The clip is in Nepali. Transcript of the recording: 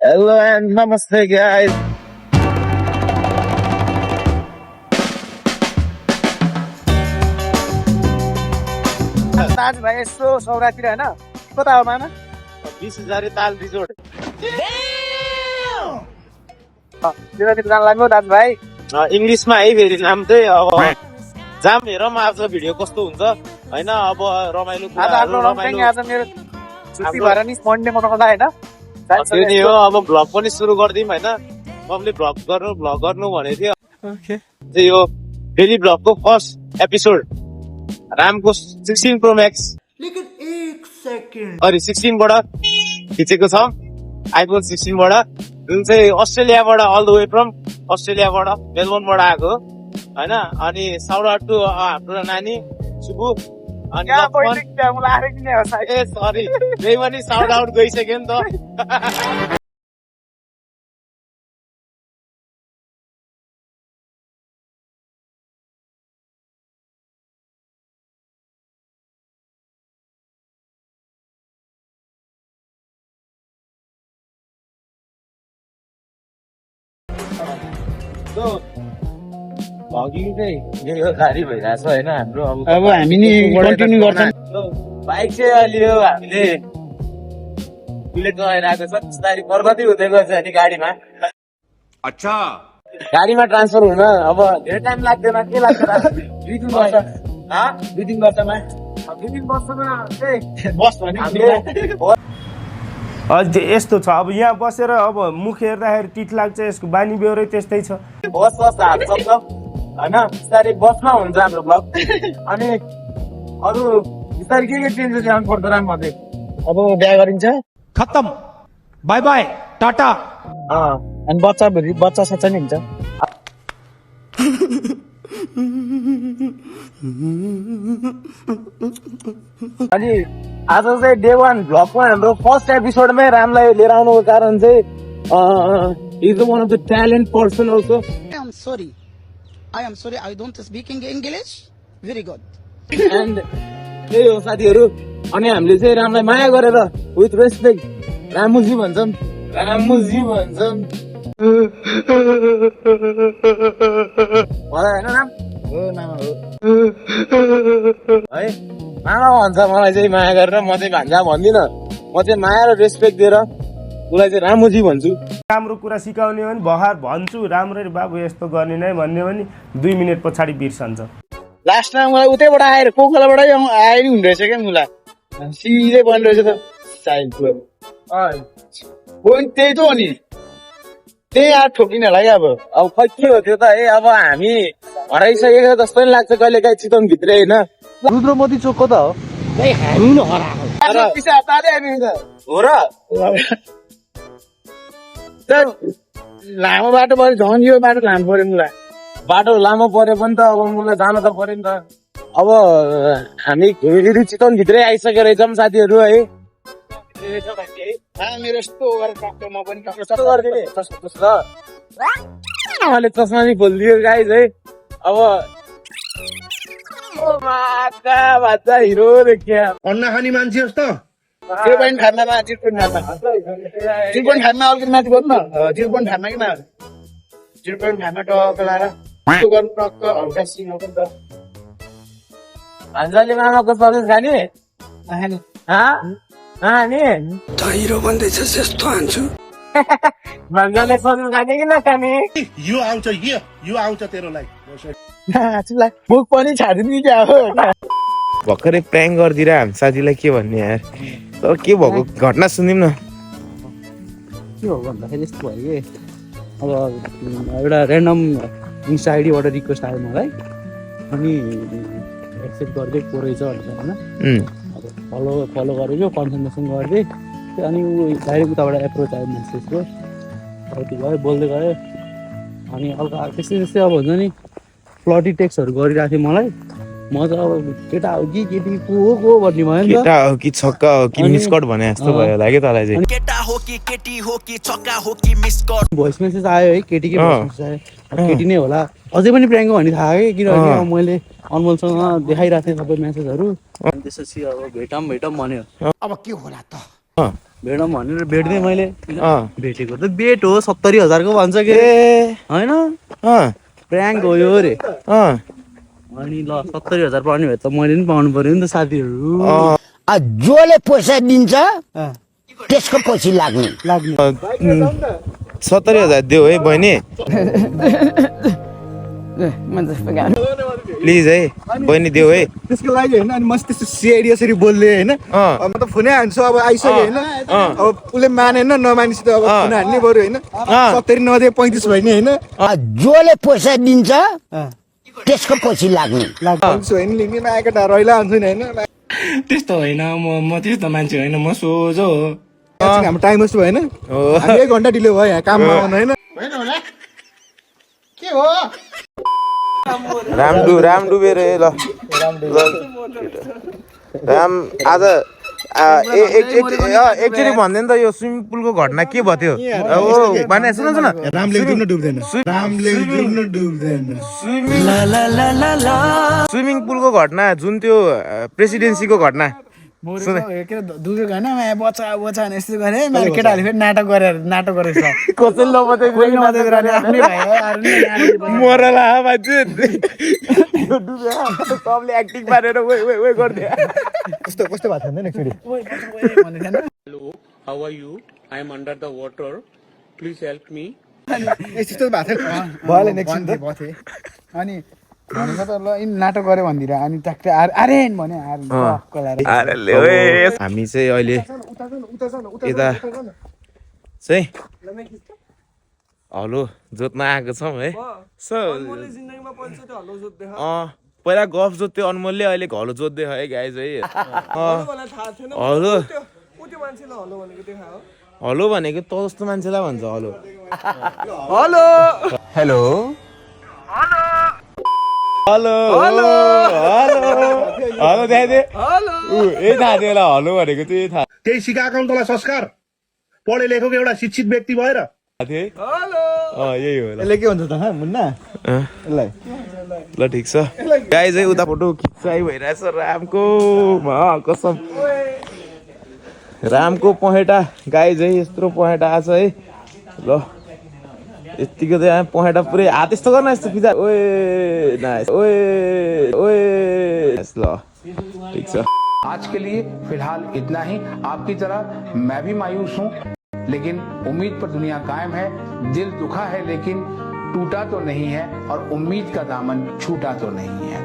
Hello and namaste guys. दाजु भाइ यसो सौरातिर हैन कता हो मामा 20,000 ताल रिजोर्ट. त्यतातिर जान लाग्यो दाजु भाइ इङ्ग्लिसमा है फेरि नाम चाहिँ अब जाम हेरौँ आज भिडियो कस्तो हुन्छ हैन. अब रमाइलो आज आफ्नो रमाइलो आज मेरो छुट्टी भएर नि मन्डे मनाउँदा हैन त्यो नि हो. अब भ्लग पनि सुरु गरिदिउँ हैन. सबले भ्लग गर्नु भनेको थियो. ओके चाहिँ यो डेली भ्लगको फर्स्ट एपिसोड रामको 16 प्रो म्याक्स लेकिन एक सेकेन्ड 16 बाट खिचेको छ. आइफोन 16 बाट जुन चाहिँ अस्ट्रेलियाबाट अल द वे फ्रम अस्ट्रेलियाबाट मेलबोर्नबाट आएको हैन. अनि साउट आउट टु हाम्रो नानी सुबु अनि ए सरी त्यही पनि साउट आउट गइसक्यो नि त. भगिङ चाहिँ यो गाडी भइरहेछ होइन हाम्रो. अब हामी नि कन्टिन्यू गर्छौँ. बाइक चाहिँ अलि यो हामीले बुलेट लगाइरहेको छ. बिस्तारै प्रगति हुँदै गएछ नि गाडीमा. अच्छा गाडीमा ट्रान्सफर हुन अब धेरै टाइम लाग्दैन. के लाग्छ 2-3 वर्ष 2-3 वर्षमा 2-3 वर्षमा चाहिँ बस भने अझै यस्तो छ. अब यहाँ बसेर अब मुख हेर्दाखेरि टिट लाग्छ. यसको बानी बेहोरै त्यस्तै छ. बस हात सक्छ होइन. बिस्तारै बसमा हुन्छ हाम्रो ब्लग. अनि अरू बिस्तारै के चेन्जेस ल्याउनु पर्छ राम्रो चाहिँ. अब बिहा गरिन्छ खत्तम बाई बाई टाटा. अनि बच्चा सच्चा नि हुन्छ. अनि आज चाहिँ डे 1 भ्लगमा हाम्रो फर्स्ट एपिसोडमै रामलाई लिएर आउनुको कारण चाहिँ is one of the talent person also. I am sorry, I don't speak English. Very good. And त्यही हो साथीहरू. अनि हामीले चाहिँ रामलाई माया गरेर विथ रेस्पेक्ट रामुजी भन्छौँ. मलाई होइन राम हो नामा हो है मामा भन्छ मलाई चाहिँ माया गरेर. म चाहिँ भान्जा भन्दिनँ. म चाहिँ माया र रेस्पेक्ट दिएर उसलाई चाहिँ रामुजी भन्छु. राम्रो कुरा सिकाउने हो भने बहार भन्छु राम्ररी बाबु यस्तो गर्ने नै भन्ने हो भने 2 मिनट पछाडि बिर्सन्छ. लास्टमा मलाई उतैबाट आएर कोखलाबाट आएर हुँदो रहेछ क्या मुला सिधै बन्द रहेछ त चाइल्ड पोइन्ट त्यही त हो नि. त्यही आठ ठोकिन होला क्या. अब खै के हो त्यो त है. अब हामी हराइसकेको जस्तो नि लाग्छ कहिले काहीँ चितवन भित्रै होइन. रुद्रमती चोक कता हो हो र लामो बाटो पऱ्यो झन् यो बाटो लानु पऱ्यो मुला. बाटो लामो पर्यो पनि त अब मलाई जान त पर्यो नि त. अब हामी फेरि चितवन भित्रै आइसकेको रहेछौँ साथीहरू है. मेरो यस्तो गरेर टक्कमा पनि कस्तो गरिदिने मैले चस्मा नि खोलिदियो गाइज है. अब भाषा हिरो देखिया अन्ना खाने मान्छे होस् त. चिरपोइन्ट खानामा चिरपोइन्ट खाना अलिकति माथि गर्नु न. चिरपोइन्ट खाना कि न चिरपोइन्ट खाना टक्क लाएर गर्नु टक्क हल्का सिङ पनि त. भान्जाले मामाको सर्भिस खाने हिरो भन्दैछ यस्तो हान्छु. भान्जाले सर्भिस खाने कि नखाने. यो आउँछ यो आउँछ तेरो लागि. मुख पनि छाडिदिनु कि क्या हो. भर्खरै प्र्याङ्क गरिदिएर हामी साथीलाई के भन्ने यार. तर के भएको घटना सुनिदिउँ न. के हो भन्दाखेरि यस्तो भयो कि अब एउटा ऱ्यान्डम इन्स्टा आइडीबाट रिक्वेस्ट आयो मलाई. अनि एक्सेप्ट गरिदिए को रहेछ भनेर होइन. अब फलो गरेको कन्फर्मेसन गरिदिएँ. अनि ऊ डाइरेक्ट उताबाट एप्रोच आयो मेसेजको. अब त्यो भयो बोल्दै गयो. अनि हल्का त्यस्तै अब हुन्छ नि फ्लटी टेक्स्टहरू गरिरहेको थियो मलाई. म त अब केटा हो कि केटी को हो भन्ने भयो नि त. केटा हो कि छक्का हो कि मिसकट भने जस्तो भयो होला कि तँलाई चाहिँ. केटा हो कि केटी हो कि छक्का हो कि मिसकट. भोइस मेसेज आयो है केटीकै भोइस मेसेज आयो. केटी नै होला. अझै पनि प्र्याङ्क हो भन्ने थाहा कि किनभने अब मैले अनमोलसँग देखाइरहेको थिएँ सबै मेसेजहरू. अनि त्यसपछि अब भेटौँ भन्यो. अब के होला त भेटौँ भनेर भेट्दै मैले अँ भेटेको त बेट हो 70,000को भन्छ के ए होइन अँ प्र्याङ्क हो यो अरे अँ अनि ल 70,000 पाउने भए त मैले पनि पाउनु पर्यो नि त साथीहरू जसले पैसा दिन्छ त्यसको पछि लाग्ने 70,000 देऊ है बहिनी प्लिज है बहिनी देऊ है त्यसको लागि होइन अनि म त्यस्तो सिआइडी यसरी बोल्ने होइन अँ म त फोनै हान्छु अब आइसक्यो होइन अब उसले मानेन नमानेपछि त अब फोन हान्नै पर्यो होइन 70 नदिए 35 भयो नि होइन जसले पैसा दिन्छ त्यसको पछि लाग्ने भन्छु होइन लिने नआएको त रहिला हुन्छ नि होइन त्यस्तो होइन म त्यस्तो मान्छे होइन म सोझो हो हाम्रो टाइम वेस्ट भयो होइन 1 घन्टा ढिलो भयो यहाँ काममा आउनु होइन के हो राम डुबेर ल राम आज एकचोटि भन्दैन त यो स्विमिङ पुलको घटना के भयो थियो ओ भने सुन रामले डुब्न डुब्दैन रामले डुब्न डुब्दैन स्विमिङ पुलको घटना जुन त्यो प्रेसिडेन्सीको घटना दुधो होइन बच्चा बच्चा भने यस्तो गरे मैले केटाहरूले फेरि नाटक गरेछ कसैले नबताइ कोही नबताएको रहने आफ्नै भाइ हो मरला मान्छे सबले एक्टिङ पारेर वे गरिदियो कस्तो कस्तो भएको थियो एकचोटि Hello, how are you? I am under the water. Please help me. यस्तो भएको थियो भयो नेक्स्ट भएको थियो अनि भनेको त ल यिन नाटक गरे भनिदिएर अनि ट्याक्कै आरेन भने हामी चाहिँ अहिले यता चाहिँ हलो जोत्न आएको छौँ है पहिला गफ जोत्थ्यो अनमोलले अहिले हलो जोत्दै है गाइज है हलो भनेको त जस्तो मान्छेलाई भन्छ हलो hello hello hello hello they यही थाहा थियो होला हलो भनेको चाहिँ यही थाहा त्यही सिकाएको तँलाई संस्कार पढे लेखेको एउटा शिक्षित व्यक्ति भएर थियो यही हो यसले के भन्छ त मुन्ना यसलाई ल ठिक छ गाइज है उता फोटो खिचाइ भइरहेछ रामको कसम रामको पहेटा गाइज है यत्रो पहेटा आछ है ल यतिको त यहाँ पहेटा पुरै हात यस्तो गर्न यस्तो खिचा ओए नाइस ओए ल ठिक छ आज के लिए फिलहाल इतना ही। आपकी तरह मैं भी मायूस हूँ, लेकिन उम्मीद पर दुनिया कायम है। दिल दुखा है लेकिन टूटा तो नहीं है और उम्मीद का दामन छूटा तो नहीं है।